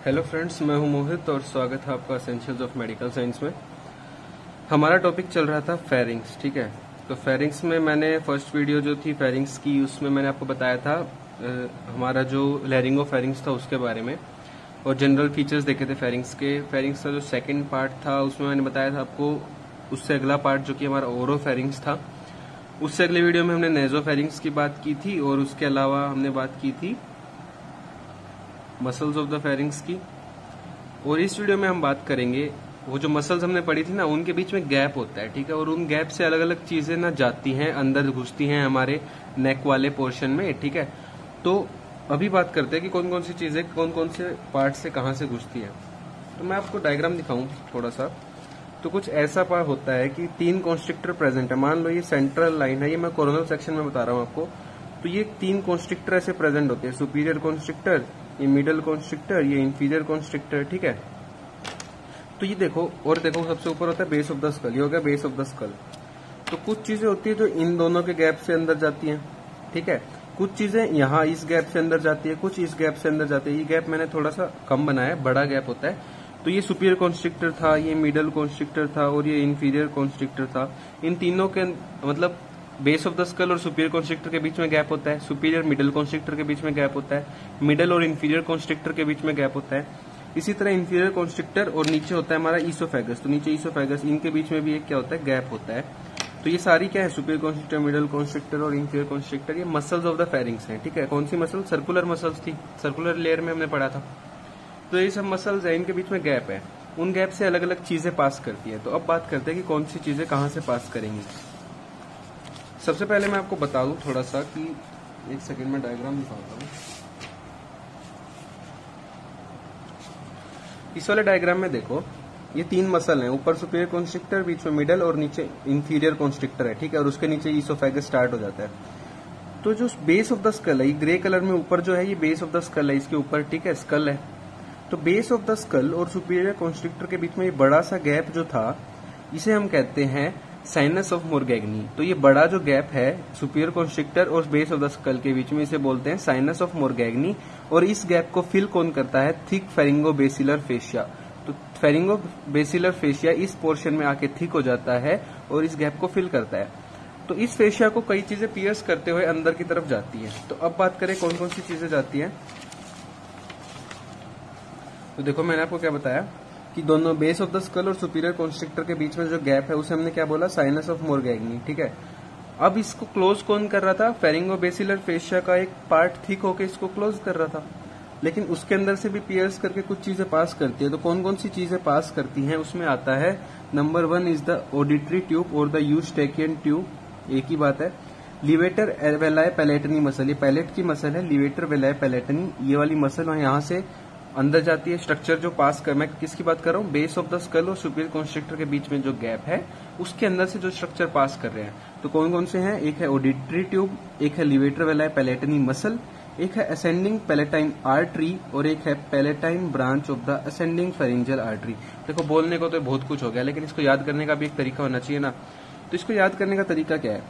Hello friends, मैं हूं मोहित और स्वागत है आपका एसेंशियल्स ऑफ मेडिकल साइंस में। हमारा टॉपिक चल रहा था फेरिंग्स। ठीक है, तो फेरिंग्स में मैंने फर्स्ट वीडियो जो थी फेरिंग्स की, उसमें मैंने आपको बताया था हमारा जो लैरिंगोफेरिंग्स था उसके बारे में और जनरल फीचर्स देखे थे फेरिंग्स के। फेरिंग्स का जो सेकंड पार्ट था उसमें मैंने बताया था आपको उससे अगला पार्ट जो कि हमारा ओरोफेरिंग्स था। उससे अगले वीडियो में हमने नेजोफेरिंग्स की बात की थी और उसके अलावा हमने बात की थी मसल्स ऑफ द फेरिंग्स की। और इस वीडियो में हम बात करेंगे वो जो मसल्स हमने पढ़ी थी ना, उनके बीच में गैप होता है। ठीक है, और उन गैप से अलग अलग चीजें ना जाती हैं, अंदर घुसती हैं हमारे नेक वाले पोर्शन में। ठीक है, तो अभी बात करते हैं कि कौन कौन सी चीजें कौन कौन से पार्ट से कहाँ से घुसती है। तो मैं आपको डायग्राम दिखाऊं थोड़ा सा। तो कुछ ऐसा पार्ट होता है कि 3 कॉन्स्ट्रिक्टर प्रेजेंट है। मान लो ये सेंट्रल लाइन है, ये मैं कोरोनल सेक्शन में बता रहा हूँ आपको। तो ये 3 कॉन्स्ट्रिक्टर ऐसे प्रेजेंट होते हैं, सुपीरियर कॉन्स्ट्रिक्टर, ये मिडल कॉन्स्ट्रिक्टर, ये इंफीरियर कॉन्स्ट्रिक्टर। ठीक है, तो ये देखो, और देखो सबसे ऊपर होता है बेस ऑफ द स्कल, ये हो गया बेस ऑफ द स्कल। तो कुछ चीजें होती है जो इन दोनों के गैप से अंदर जाती हैं। ठीक है, कुछ चीजें यहाँ इस गैप से अंदर जाती है, कुछ इस गैप से अंदर जाती है। ये गैप मैंने थोड़ा सा कम बनाया है, बड़ा गैप होता है। तो ये सुपीरियर कॉन्स्ट्रिक्टर था, ये मिडल कॉन्स्ट्रिक्टर था और ये इंफीरियर कॉन्स्ट्रिक्टर था। इन तीनों के मतलब बेस ऑफ द स्कल और सुपीरियर कॉन्स्ट्रिक्टर के बीच में गैप होता है, सुपीरियर मिडल कॉन्स्ट्रिक्टर के बीच में गैप होता है, मिडल और इंफीरियर कॉन्स्ट्रिक्टर के बीच में गैप होता है। इसी तरह इंफीरियर कॉन्स्ट्रिक्टर और नीचे होता है हमारा ईसोफेगस, तो नीचे ईसोफेगस, इनके बीच में भी एक क्या होता है, गैप होता है। तो ये सारी क्या है, सुपीरियर कॉन्स्ट्रिक्टर, मिडल कॉन्स्ट्रिक्टर और इंफीरियर कॉन्स्ट्रिक्टर, ये मसल्स ऑफ द फेरिंग्स हैं। ठीक है, कौन सी मसल? सर्कुलर मसल्स थी, सर्कुलर लेयर में हमने पढ़ा था। तो ये सब मसल्स है, इनके बीच में गैप है, उन गैप से अलग अलग चीजें पास करती है। तो अब बात करते हैं कि कौन सी चीजें कहाँ से पास करेंगी। सबसे पहले मैं आपको बता दूं थोड़ा सा कि एक सेकंड में डायग्राम दिखाता हूं। इस वाले डायग्राम में देखो, ये 3 मसल हैं, ऊपर सुपीरियर कॉन्स्ट्रिक्टर, बीच में मिडल और नीचे इंफीरियर कॉन्स्ट्रिक्टर है। ठीक है, और उसके नीचे ईसोफेगस स्टार्ट हो जाता है। तो जो बेस ऑफ द स्कल है, ये ग्रे कलर में ऊपर जो है, ये बेस ऑफ द स्कल है, इसके ऊपर। ठीक है, स्कल है। तो बेस ऑफ द स्कल और सुपीरियर कॉन्स्ट्रिक्टर के बीच में ये बड़ा सा गैप जो था, इसे हम कहते हैं साइनस ऑफ मोरगैग्नी। तो ये बड़ा जो गैप है सुपीरियर कॉन्स्ट्रिक्टर और बेस ऑफ द स्कल के बीच में, इसे बोलते हैं साइनस ऑफ मोरगैग्नी। और इस गैप को फिल कौन करता है? Thick pharyngobasilar fascia. तो फेरिंगोबेसिलर फेशिया इस पोर्शन में आके थिक हो जाता है और इस गैप को फिल करता है। तो इस फेशिया को कई चीजें पियर्स करते हुए अंदर की तरफ जाती है। तो अब बात करें कौन कौन सी चीजें जाती हैं। तो देखो, मैंने आपको क्या बताया कि दोनों बेस ऑफ द स्कल और सुपीरियर कॉन्स्ट्रिक्टर के बीच में जो गैप है उसे हमने क्या बोला? Sinus of Morgagni. ठीक है, अब इसको क्लोज कौन कर रहा था? फेरिंगोबेसिलर फेशिया का एक पार्ट थिक होकर इसको क्लोज कर रहा था, लेकिन उसके अंदर से भी पियर्स करके कुछ चीजें पास करती है। तो कौन कौन सी चीजें पास करती हैं उसमें आता है, number 1 is the auditory tube और द यूस्टेकियन ट्यूब। एक ही बात है। लिवेटर वेलाय पैलेटनी मसल, ये पैलेट की मसल है, लिवेटर वेलाय पैलेटनी, ये वाली मसल यहाँ से अंदर जाती है। स्ट्रक्चर जो पास कर, मैं किसकी बात कर रहा हूँ? बेस ऑफ द स्कल और सुपीरियर कॉन्स्ट्रिक्टर के बीच में जो गैप है उसके अंदर से जो स्ट्रक्चर पास कर रहे हैं। तो कौन कौन से हैं? एक है ऑडिटरी ट्यूब, एक है लिवेटर वेलाय पैलेटनी मसल, एक है असेंडिंग पैलेटाइन आर्टरी और एक है palatine branch of the ascending pharyngeal artery. देखो, बोलने को तो बहुत कुछ हो गया, लेकिन इसको याद करने का भी एक तरीका होना चाहिए ना। तो इसको याद करने का तरीका क्या है?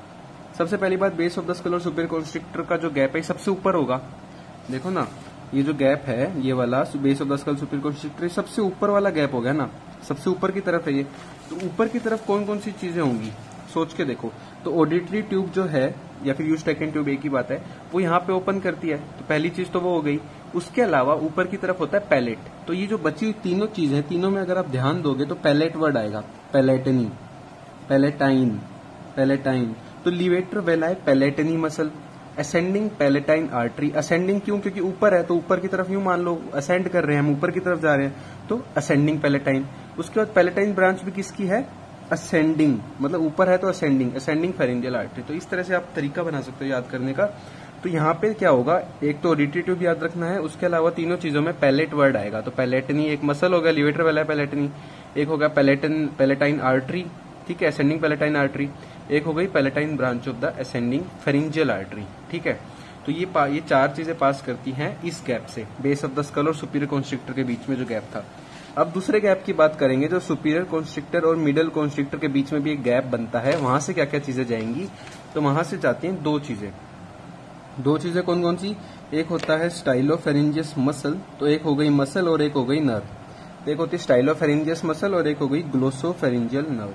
सबसे पहली बात, बेस ऑफ द स्कल और सुपीरियर कॉन्स्ट्रिक्टर का जो गैप है सबसे ऊपर होगा। देखो ना, ये जो गैप है, ये वाला base of the skull superior constrictor, सबसे ऊपर वाला गैप हो गया ना, सबसे ऊपर की तरफ है ये। तो ऊपर की तरफ कौन कौन सी चीजें होंगी, सोच के देखो। तो ऑडिटरी ट्यूब जो है या फिर यूस्टेकियन ट्यूब, एक ही बात है, वो यहाँ पे ओपन करती है। तो पहली चीज तो वो हो गई। उसके अलावा ऊपर की तरफ होता है पैलेट। तो ये जो बची हुई तीनों चीजें, तीनों में अगर आप ध्यान दोगे तो पैलेट वर्ड आएगा, पैलेटनी, पैलेटाइन, पैलेटाइन। तो levator veli palatini muscle, ascending palatine artery. Ascending क्यों? क्योंकि ऊपर है, तो ऊपर की तरफ यूं मान लो असेंड कर रहे हैं हम, ऊपर की तरफ जा रहे हैं, तो असेंडिंग पैलेटाइन। उसके बाद पैलेटाइन ब्रांच भी किसकी है? असेंडिंग, मतलब ऊपर है तो असेंडिंग, असेंडिंग फेरिंजियल आर्टरी। तो इस तरह से आप तरीका बना सकते हो याद करने का। तो यहाँ पे क्या होगा, एक तो ऑडिटरी ट्यूब याद रखना है, उसके अलावा तीनों चीजों में पैलेट वर्ड आएगा। तो पैलेटनी एक मसल होगा, लिवेटर वेलाय पैलेटनी, एक होगा पैलेटाइन आर्टरी, ठीक है, असेंडिंग पैलेटाइन आर्टरी, एक हो गई palatine branch of the ascending pharyngeal artery. ठीक है, तो ये 4 चीजें पास करती हैं इस गैप से, बेस ऑफ द स्कल और सुपीरियर कॉन्स्ट्रिक्टर के बीच में जो गैप था। अब दूसरे गैप की बात करेंगे, जो सुपीरियर कॉन्स्ट्रिक्टर और मिडल कॉन्स्ट्रिक्टर के बीच में भी एक गैप बनता है, वहां से क्या क्या चीजें जाएंगी। तो वहां से जाती हैं 2 चीजें। दो चीजें कौन कौन सी, एक होता है स्टाइलोफेरिंजियस मसल, तो एक हो गई मसल और एक हो गई नर्व। एक होती है स्टाइलोफेरिंजियस मसल और एक हो गई ग्लोसोफेरिंजियल नर्व।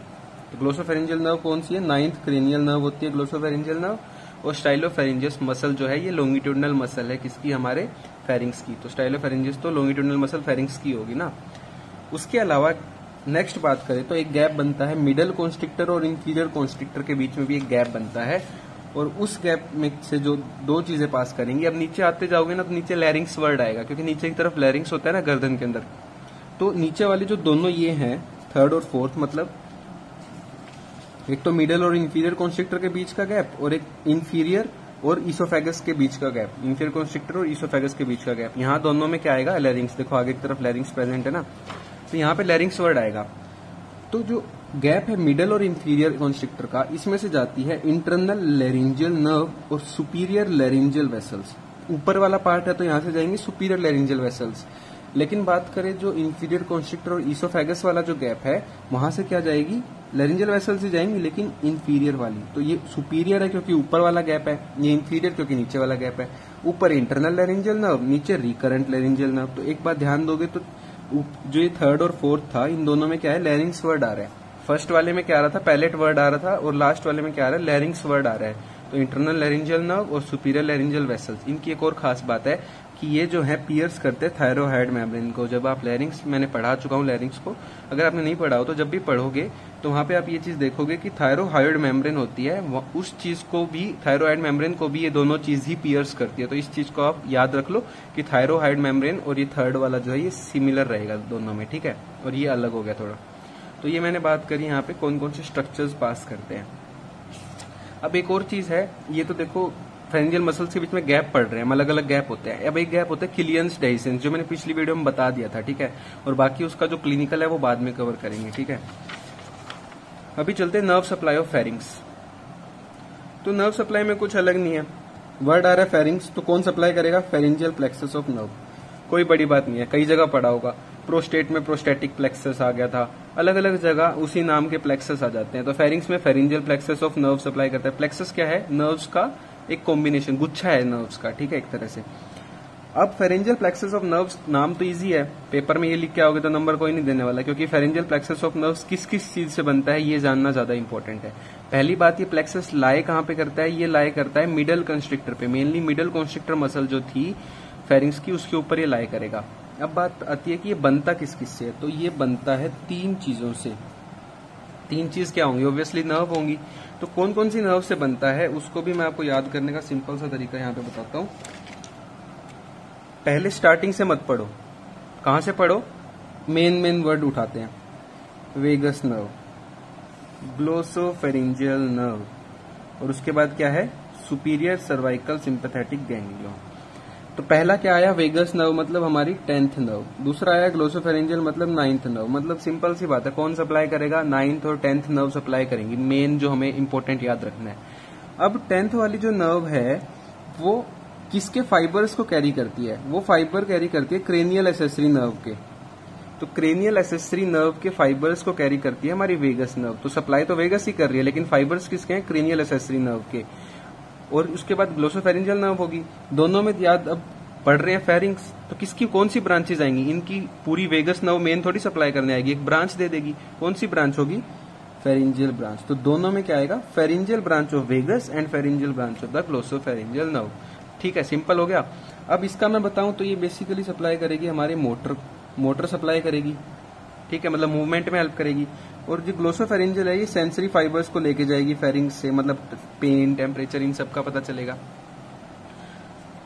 तो ग्लोसोफेरिंजियल नर्व कौन सी है, 9th क्रेनियल नर्व होती है ग्लोसोफेरिंजियल नर्व, और स्टाइलोफेरिंजियस मसल जो है ये लॉन्गिट्यूडनल मसल है किसकी, हमारे फेरिंग्स की। तो स्टाइलोफेरिंजियस तो लॉन्गिट्यूडनल मसल फेरिंग्स की होगी ना। उसके अलावा नेक्स्ट बात करें तो एक गैप बनता है मिडल कॉन्स्ट्रिक्टर और इंफीरियर कॉन्स्ट्रिक्टर के बीच में भी एक गैप बनता है, और उस गैप में से जो दो चीजें पास करेंगी। अब नीचे आते जाओगे ना तो नीचे लैरिंग्स वर्ड आएगा, क्योंकि नीचे की तरफ लैरिंग्स होता है ना गर्दन के अंदर। तो नीचे वाले जो दोनों ये हैं, थर्ड और फोर्थ, मतलब एक तो मिडल और इंफीरियर कॉन्स्ट्रिक्टर के बीच का गैप, और एक इंफीरियर और ईसोफेगस के बीच का गैप, इंफीरियर कॉन्स्ट्रिक्टर और ईसोफेगस के बीच का गैप। यहाँ दोनों में क्या आएगा, लैरिंग्स। देखो आगे की तरफ लैरिंग्स प्रेजेंट है ना, तो यहाँ पे लैरिंग्स वर्ड आएगा। तो जो गैप है मिडल और इंफीरियर कॉन्स्ट्रिक्टर का, इसमें से जाती है इंटरनल लैरिंजियल नर्व और सुपीरियर लैरिंजियल वेसल्स। ऊपर वाला पार्ट है तो यहाँ से जाएंगे सुपीरियर लैरिंजियल वेसल्स। लेकिन बात करें जो इंफीरियर कॉन्स्ट्रिक्टर और ईसोफेगस वाला जो गैप है, वहां से क्या जाएगी, लैरिंजियल वेसल्स से जाएंगी, लेकिन इंफीरियर वाली। तो ये सुपीरियर है क्योंकि ऊपर वाला गैप है, ये इंफीरियर क्योंकि नीचे वाला गैप है। ऊपर इंटरनल लैरिंजियल नर्व, नीचे रिकरेंट लैरिंजियल नर्व। तो एक बात ध्यान दोगे तो जो ये थर्ड और फोर्थ था, इन दोनों में क्या है, लैरिंग्स वर्ड आ रहा है। फर्स्ट वाले में क्या आ रहा था, पैलेट वर्ड आ रहा था, और लास्ट वाले में क्या आ रहा है, लैरिंग्स वर्ड आ रहा है। तो इंटरनल लैरिंजियल नर्व और सुपीरियर लैरिंजियल वेसल्स, इनकी एक और खास बात है कि ये जो है पियर्स करते हैं थायरोहाइड मेम्ब्रेन को। जब आप लैरिंग्स, मैंने पढ़ा चुका हूँ लैरिंग्स को, अगर आपने नहीं पढ़ा हो तो जब भी पढ़ोगे तो वहां पे आप ये चीज देखोगे कि थायरोहाइड मेम्ब्रेन होती है, उस चीज को भी, थायरोहाइड मेम्ब्रेन को भी ये दोनों चीज ही पियर्स करती है। तो इस चीज को आप याद रख लो कि थायरोहाइड मेम्ब्रेन और ये थर्ड वाला जो है ये सिमिलर रहेगा दोनों में, ठीक है, और ये अलग हो गया थोड़ा। तो ये मैंने बात करी यहाँ पे कौन कौन से स्ट्रक्चर्स पास करते हैं। अब एक और चीज है, ये तो देखो फेरेंजियल मसल्स के बीच में गैप पड़ रहे हैं, अलग अलग गैप होते हैं। अब एक गैप होता है किलियंस डेहिसेंस, जो मैंने पिछली वीडियो में बता दिया था, ठीक है, और बाकी उसका जो क्लिनिकल है वो बाद में कवर करेंगे, ठीक है। अभी चलते हैं नर्व सप्लाई ऑफ फेरिंग्स। तो नर्व सप्लाई में कुछ अलग नहीं है, वर्ड आ रहा है फेरिंग्स, तो कौन सप्लाई करेगा, फेरिंजियल प्लेक्सस ऑफ नर्व। कोई बड़ी बात नहीं है, कई जगह पढ़ा होगा। प्रोस्टेट में प्रोस्टेटिक प्लेक्सस आ गया था, अलग अलग जगह उसी नाम के प्लेक्सस आ जाते हैं। तो फेरिंग्स में pharyngeal plexus of nerve supply करता है। प्लेक्सस क्या है, नर्व्स का एक कॉम्बिनेशन, गुच्छा है नर्व्स का, ठीक है, एक तरह से। अब फेरेंजियल प्लेक्सस ऑफ नर्व्स, नाम तो इजी है, पेपर में ये लिख के आओगे तो नंबर कोई नहीं देने वाला, क्योंकि फेरेंजियल प्लेक्सस ऑफ नर्व्स किस किस चीज से बनता है ये जानना ज्यादा इंपॉर्टेंट है। पहली बात, ये प्लेक्सस लाए कहाँ पे करता है, ये लाए करता है मिडल कंस्ट्रिक्टर पे, मेनली मिडल कंस्ट्रिक्टर मसल जो थी फेरिंग्स की, उसके ऊपर ये लाए करेगा। अब बात आती है कि ये बनता किस किस से है, तो ये बनता है तीन चीजों से। तीन चीज क्या होंगी, ऑब्वियसली नर्व होंगी। तो कौन कौन सी नर्व से बनता है उसको भी मैं आपको याद करने का सिंपल सा तरीका यहाँ पे बताता हूँ। पहले स्टार्टिंग से मत पढ़ो, कहां से पढ़ो, मेन वर्ड उठाते हैं। वेगस नर्व, ग्लोसोफेरिंजियल नर्व, और उसके बाद क्या है, सुपीरियर सर्वाइकल सिंपैथेटिक गैंग्लियन। तो पहला क्या आया, वेगस नर्व मतलब हमारी 10th नर्व। दूसरा आया ग्लोसोफेरिंजियल मतलब 9th नर्व। मतलब सिंपल सी बात है, कौन सप्लाई करेगा, 9th और 10th नर्व सप्लाई करेंगी, मेन जो हमें इंपॉर्टेंट याद रखना है। अब 10th वाली जो नर्व है वो किसके फाइबर्स को कैरी करती है, वो फाइबर कैरी करती है क्रेनियल एसेसरी नर्व के। तो क्रेनियल एसेसरी नर्व के फाइबर्स को कैरी करती है हमारी वेगस नर्व। तो सप्लाई तो वेगस ही कर रही है, लेकिन फाइबर्स किसके हैं, क्रेनियल एसेसरी नर्व के। और उसके बाद ग्लोसोफेरिंजियल नर्व होगी। दोनों में याद अब पढ़ रहे हैं फेरिंग्स, तो किसकी कौन सी ब्रांचेज आएंगी, इनकी पूरी वेगस नर्व मेन थोड़ी सप्लाई करने आएगी, एक ब्रांच दे देगी। कौन सी ब्रांच होगी, फेरिंजियल ब्रांच। तो दोनों में क्या आएगा, pharyngeal branch of vagus and pharyngeal branch of the glossopharyngeal nerve. ठीक है, सिंपल हो गया। अब इसका मैं बताऊं तो ये बेसिकली सप्लाई करेगी हमारे मोटर सप्लाई करेगी, ठीक है, मतलब मूवमेंट में हेल्प करेगी। और जो ग्लोसोफेरिंजियल है ये सेंसरी फाइबर्स को लेके जाएगी फेरिंग्स से, मतलब पेन, टेम्परेचर, इन सब का पता चलेगा।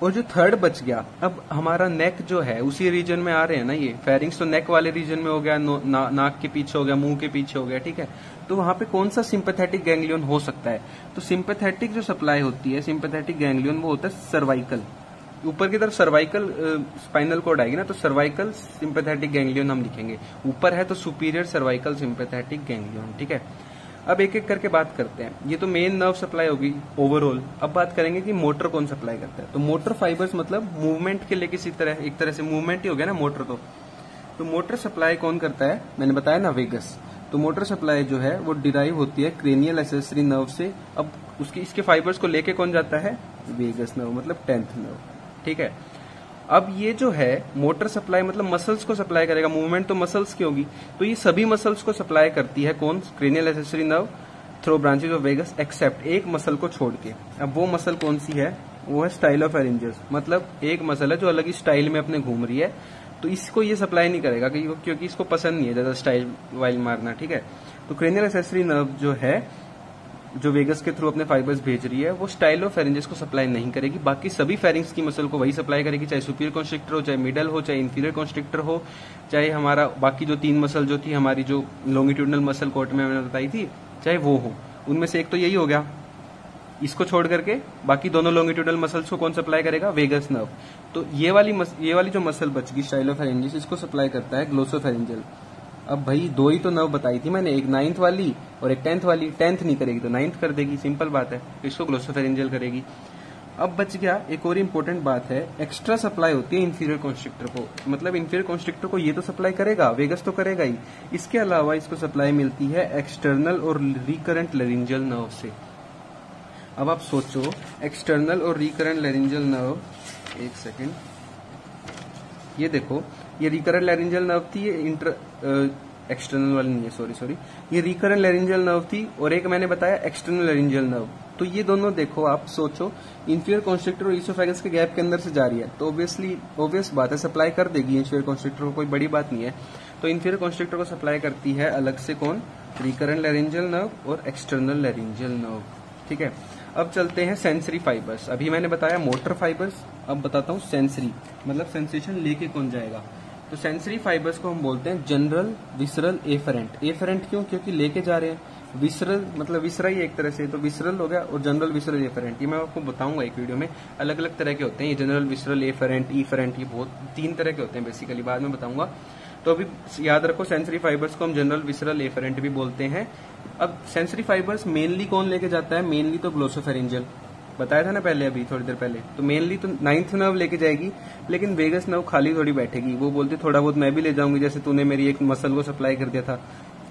और जो थर्ड बच गया, अब हमारा नेक जो है उसी रीजन में आ रहे हैं ना, ये फेरिंग्स तो नेक वाले रीजन में हो गया, नाक के पीछे हो गया, मुंह के पीछे हो गया, ठीक है। तो वहां पे कौन सा सिंपैथेटिक गैंग्लियन हो सकता है, तो सिंपैथेटिक जो सप्लाई होती है, सिंपैथेटिक गैंग्लियन वो होता है सर्वाइकल। ऊपर की तरफ सर्वाइकल स्पाइनल कोड आएगी ना, तो सर्वाइकल सिंपैथेटिक गैंग्लियन हम लिखेंगे। ऊपर है तो सुपीरियर सर्वाइकल सिंपैथेटिक गैंग्लियन, ठीक है। अब एक एक करके बात करते हैं। ये तो मेन नर्व सप्लाई होगी ओवरऑल। अब बात करेंगे कि मोटर कौन सप्लाई करता है। तो मोटर फाइबर्स मतलब मूवमेंट के लिए किसी तरह, एक तरह से मूवमेंट ही हो गया ना मोटर। तो मोटर सप्लाई कौन करता है, मैंने बताया ना, वेगस। तो मोटर सप्लाई जो है वो डिराइव होती है क्रेनियल एसेसरी नर्व से। अब इसके फाइबर्स को लेके कौन जाता है, वेगस नर्व मतलब 10th नर्व, ठीक है। अब ये जो है मोटर सप्लाई मतलब मसल्स को सप्लाई करेगा, मूवमेंट तो मसल्स की होगी, तो ये सभी मसल्स को सप्लाई करती है कौन, cranial accessory nerve through branches of vagus except एक मसल को छोड़ के। अब वो मसल कौन सी है, वो है स्टाइलोफेरेंजियस, मतलब एक मसल है जो अलग ही स्टाइल में अपने घूम रही है, तो इसको ये सप्लाई नहीं करेगा क्योंकि इसको पसंद नहीं है ज्यादा स्टाइल वाइल मारना, ठीक है। तो क्रेनियल एक्सेसरी नर्व जो है जो वेगस के थ्रू अपने फाइबर्स भेज रही है वो स्टाइलोफेरेंजियस को सप्लाई नहीं करेगी, बाकी सभी फेरिंग्स की मसल को वही सप्लाई करेगी, चाहे सुपीरियर कॉन्स्ट्रिक्टर हो, चाहे मिडल हो, चाहे इंफीरियर कॉन्स्ट्रिक्टर हो, चाहे हमारा बाकी जो 3 मसल जो थी हमारी जो लॉन्गिट्यूडनल मसल कोट में मैंने बताई थी, चाहे वो हो, उनमें से एक तो यही हो गया। इसको छोड़ करके बाकी दोनों लॉन्गिट्यूडनल मसल्स को कौन सप्लाई करेगा, वेगस नर्व। तो ये वाली जो मसल बच गई स्टाइलोफेरेंजियस, इसको सप्लाई करता है ग्लोसोफेरेंजियल। अब भाई 2 ही तो नर्व बताई थी मैंने, एक 9th वाली और एक 10th वाली, 10th नहीं करेगी तो 9th कर देगी, सिंपल बात है, तो इसको ग्लोसोफेरेंजियल करेगी। अब बच गया एक और इम्पोर्टेंट बात है, एक्स्ट्रा सप्लाई होती है इंफीरियर कॉन्स्ट्रिक्टर को, मतलब इंफीरियर कॉन्स्ट्रिक्टर को ये तो सप्लाई करेगा, वेगस तो करेगा ही, इसके अलावा इसको सप्लाई मिलती है एक्सटर्नल और रिकरेंट लेरिंजियल नर्व से। अब आप सोचो एक्सटर्नल और रिकरेंट लेरिंजियल नर्व, एक सेकेंड, ये देखो ये रिकरेंट लेरिंजियल नर्व थी, ये एक्सटर्नल वाली नहीं है, सॉरी, ये रिकरेंट लेरिंजियल नर्व थी और एक मैंने बताया एक्सटर्नल लेरिंजियल नर्व। तो ये दोनों देखो आप सोचो इंफीरियर कॉन्स्ट्रिक्टर और ईसोफेगस के गैप के अंदर से जा रही है, तो ऑब्वियस बात है सप्लाई कर देगी इंफीरियर कॉन्स्ट्रिक्टर को, कोई बड़ी बात नहीं है। तो इंफीरियर कॉन्स्ट्रिक्टर को सप्लाई करती है अलग से कौन, रिकरेंट लेरिंजियल नर्व और एक्सटर्नल लेरिंजियल नर्व, ठीक है। अब चलते हैं सेंसरी फाइबर्स, अभी मैंने बताया मोटर फाइबर्स, अब बताता हूँ सेंसरी, मतलब सेंसेशन लेके कौन जाएगा। तो सेंसरी फाइबर्स को हम बोलते हैं जनरल, विसरल, एफरेंट। एफरेंट क्यों, क्योंकि लेके जा रहे हैं, विसरल मतलब विसरा ही एक तरह से, तो विसरल हो गया, और जनरल, विसरल, एफरेंट, ये मैं आपको बताऊंगा एक वीडियो में, अलग अलग तरह के होते हैं ये जनरल, विसरल, एफरेंट, ईफरेंट, ये बहुत 3 तरह के होते हैं बेसिकली, बाद में बताऊंगा। तो अभी याद रखो सेंसरी फाइबर्स को हम जनरल, विसरल, एफरेंट भी बोलते हैं। अब सेंसरी फाइबर्स मेनली कौन लेके जाता है, मेनली तो ग्लोसोफेरेंजियल, बताया था ना पहले, अभी थोड़ी देर पहले, तो मेनली तो 9th नर्व लेके जाएगी, लेकिन वेगस नर्व खाली थोड़ी बैठेगी, वो बोलती थोड़ा बहुत मैं भी ले जाऊंगी, जैसे तूने मेरी एक मसल को सप्लाई कर दिया था,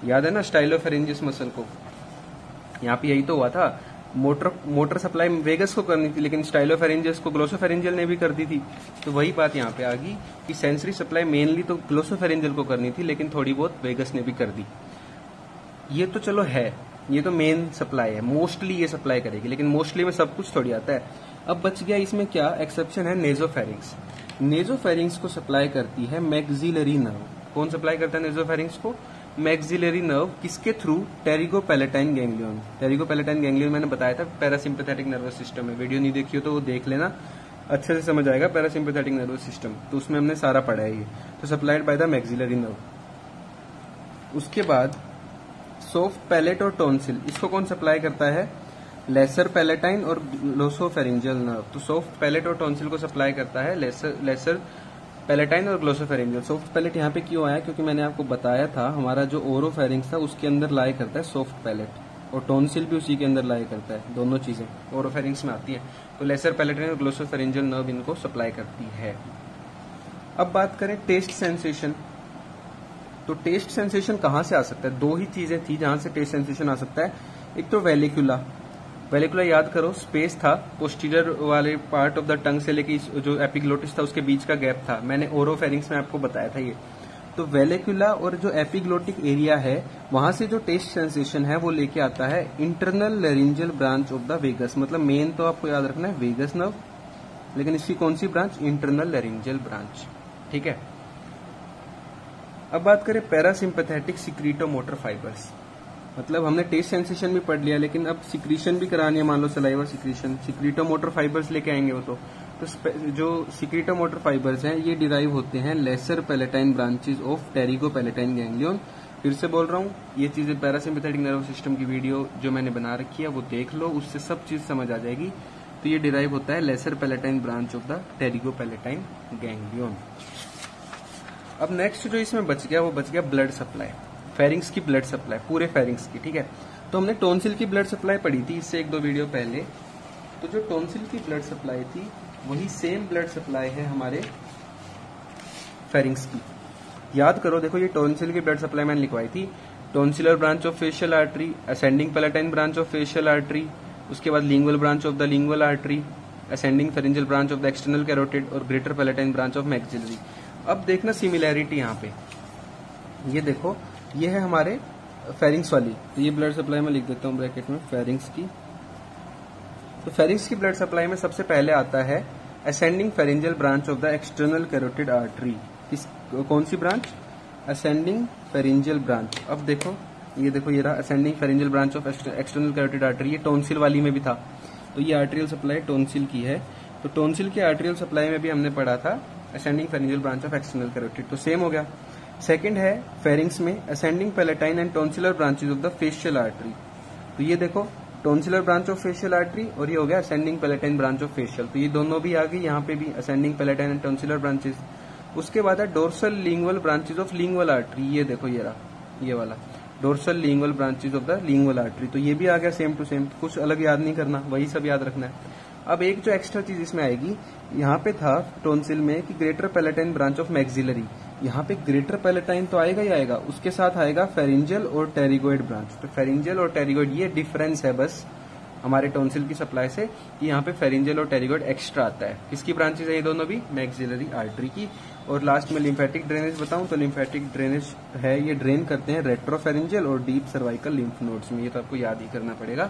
याद है ना, स्टाइलोफेरेंजियस मसल को, यहाँ पे यही तो हुआ था, मोटर सप्लाई वेगस को करनी थी, लेकिन स्टाइलोफेरेंजियस को ग्लोसोफेरेंजियल ने भी कर दी थी। तो वही बात यहाँ पे आ गई कि सेंसरी सप्लाई मेनली तो ग्लोसोफेरेंजियल को करनी थी, लेकिन थोड़ी बहुत वेगस ने भी कर दी। ये तो चलो है, ये तो मेन सप्लाई है, मोस्टली ये सप्लाई करेगी, लेकिन मोस्टली में सब कुछ थोड़ी आता है। अब बच गया इसमें क्या, एक्सेप्शन है नेजोफेरिंग्स। नेजोफेरिंग्स को सप्लाई करती है मैक्सिलरी नर्व। कौन सप्लाई करता है नेजोफेरिंग्स को, मैक्सिलरी नर्व, किसके थ्रू, टेरिगोपैलेटाइन गैंग्लियन। टेरिगोपैलेटाइन गैंग्लियन मैंने बताया था पैरासिम्पैथेटिक नर्वस सिस्टम में, वीडियो नहीं देखी हो तो वो देख लेना, अच्छे से समझ आएगा पैरासिम्पैथेटिक नर्वस सिस्टम, तो उसमें हमने सारा पढ़ा है ये। तो supplied by the maxillary nerve. उसके बाद सॉफ्ट पैलेट और टॉन्सिल, इसको कौन सप्लाई करता है, लेसर पैलेटाइन और ग्लोसोफेरेंजियल नर्व। तो सॉफ्ट पैलेट और टॉन्सिल को सप्लाई करता है लेसर पैलेटाइन और ग्लोसोफेरेंजियल। सॉफ्ट पैलेट यहाँ पे क्यों आया, क्योंकि मैंने आपको बताया था हमारा जो ओरोफेरिंग्स था उसके अंदर लाई करता है सॉफ्ट पैलेट, और टॉन्सिल भी उसी के अंदर लाई करता है, दोनों चीजें ओरोफेरिंग्स में आती है। तो लेसर पैलेटाइन और ग्लोसोफेरेंजियल नर्व इनको सप्लाई करती है। अब बात करें टेस्ट सेंसेशन, तो टेस्ट सेंसेशन कहाँ से आ सकता है, 2 ही चीजें थी जहां से टेस्ट सेंसेशन आ सकता है। एक तो वेलिकुला, वेलिकुला याद करो स्पेस था पोस्टीरियर वाले पार्ट ऑफ द टंग से लेके जो एपिग्लोटिस था उसके बीच का गैप था, मैंने ओरोफेरिंग्स में आपको बताया था ये। तो वेलिकुला और जो एपिग्लोटिक एरिया है वहां से जो टेस्ट सेंसेशन है वो लेके आता है internal laryngeal branch of the vagus, मतलब मेन तो आपको याद रखना है वेगस नर्व, लेकिन इसकी कौन सी ब्रांच, इंटरनल लेरिंजियल ब्रांच, ठीक है। अब बात करें पैरासिम्पैथेटिक सिक्रीटोमोटर फाइबर्स, मतलब हमने टेस्ट सेंसेशन भी पढ़ लिया, लेकिन अब सिक्रीशन भी करानी है, मान लो सलाइवा सिक्रीशन, सिक्रीटोमोटर फाइबर्स लेके आएंगे वो तो जो सिक्रीटोमोटर फाइबर्स हैं ये डिराइव होते हैं lesser palatine branches of pterygopalatine ganglion. फिर से बोल रहा हूँ, ये चीजें पैरासिम्पैथेटिक नर्वस सिस्टम की वीडियो जो मैंने बना रखी है वो देख लो, उससे सब चीज समझ आ जाएगी। तो ये डिराइव होता है lesser palatine branch of the pterygopalatine ganglion. अब नेक्स्ट जो इसमें बच गया वो बच गया ब्लड सप्लाई, फेरिंग्स की ब्लड सप्लाई, पूरे फेरिंग्स की, ठीक है। तो हमने टॉन्सिल की ब्लड सप्लाई पढ़ी थी इससे 1-2 वीडियो पहले, तो जो टॉन्सिल की ब्लड सप्लाई थी वही सेम ब्लड सप्लाई है हमारे फेरिंग्स की। याद करो, देखो ये टॉन्सिल की ब्लड सप्लाई मैंने लिखवाई थी, tonsillar branch of facial artery, ascending palatine branch of facial artery, उसके बाद lingual branch of the lingual artery, ascending pharyngeal branch of the external carotid और greater palatine branch of maxillary. अब देखना similarity यहाँ पे, ये देखो ये है हमारे फेरिंग्स वाली, तो ये ब्लड सप्लाई में लिख देता हूँ ब्रैकेट में फेरिंग्स की। तो फेरिंग्स की ब्लड सप्लाई में सबसे पहले आता है ascending pharyngeal branch of the external carotid artery. कौन सी ब्रांच? Ascending pharyngeal branch. अब देखो ये रहा ascending pharyngeal branch of external carotid artery. ये टॉन्सिल वाली में भी था, तो ये आर्टेरियल सप्लाई टॉन्सिल की है। तो टॉन्सिल के आर्टेरियल सप्लाई में भी हमने पढ़ा था ascending pharyngeal branch of external carotid, तो सेम हो गया। सेकंड है फेरिंग्स में ascending palatine and tonsillar branches of the facial artery. तो ये देखो tonsillar branch of facial artery और ये हो गया ascending palatine branch of facial, तो ये दोनों भी आ गई। यहाँ पे भी ascending palatine and tonsillar branches. उसके बाद है dorsal lingual branches of lingual artery. ये देखो ये रहा ये वाला dorsal lingual branches of the lingual artery, तो ये भी आ गया सेम टू सेम, कुछ अलग याद नहीं करना, वही सब याद रखना है। अब एक जो एक्स्ट्रा चीज इसमें आएगी, यहाँ पे था टॉन्सिल में कि greater palatine branch of maxillary, यहाँ पे ग्रेटर पैलेटाइन तो आएगा ही आएगा, उसके साथ आएगा फेरिंजियल और टेरिगोइड ब्रांच। तो फेरिंजियल और टेरिगोइड ये डिफरेंस है बस हमारे टॉन्सिल की सप्लाई से, कि यहाँ पे फेरिंजियल और टेरिगोइड एक्स्ट्रा आता है। किसकी ब्रांचेस है ये दोनों भी? मैक्सिलरी आर्टरी की। और लास्ट में लिम्फेटिक ड्रेनेज बताऊं तो लिम्फेटिक ड्रेनेज है, ये ड्रेन करते हैं रेट्रोफेरेंजियल और डीप सर्वाइकल लिम्फ नोड्स में, ये तो आपको याद ही करना पड़ेगा।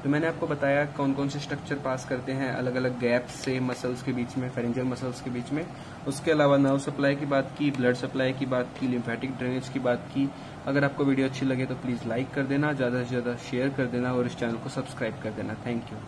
तो मैंने आपको बताया कौन कौन से स्ट्रक्चर पास करते हैं अलग अलग गैप्स से मसल्स के बीच में, फेरेंजियल मसल्स के बीच में। उसके अलावा नर्व सप्लाई की बात की, ब्लड सप्लाई की बात की, लिम्फेटिक ड्रेनेज की बात की। अगर आपको वीडियो अच्छी लगे तो प्लीज लाइक कर देना, ज्यादा से ज्यादा शेयर कर देना और इस चैनल को सब्सक्राइब कर देना। Thank you.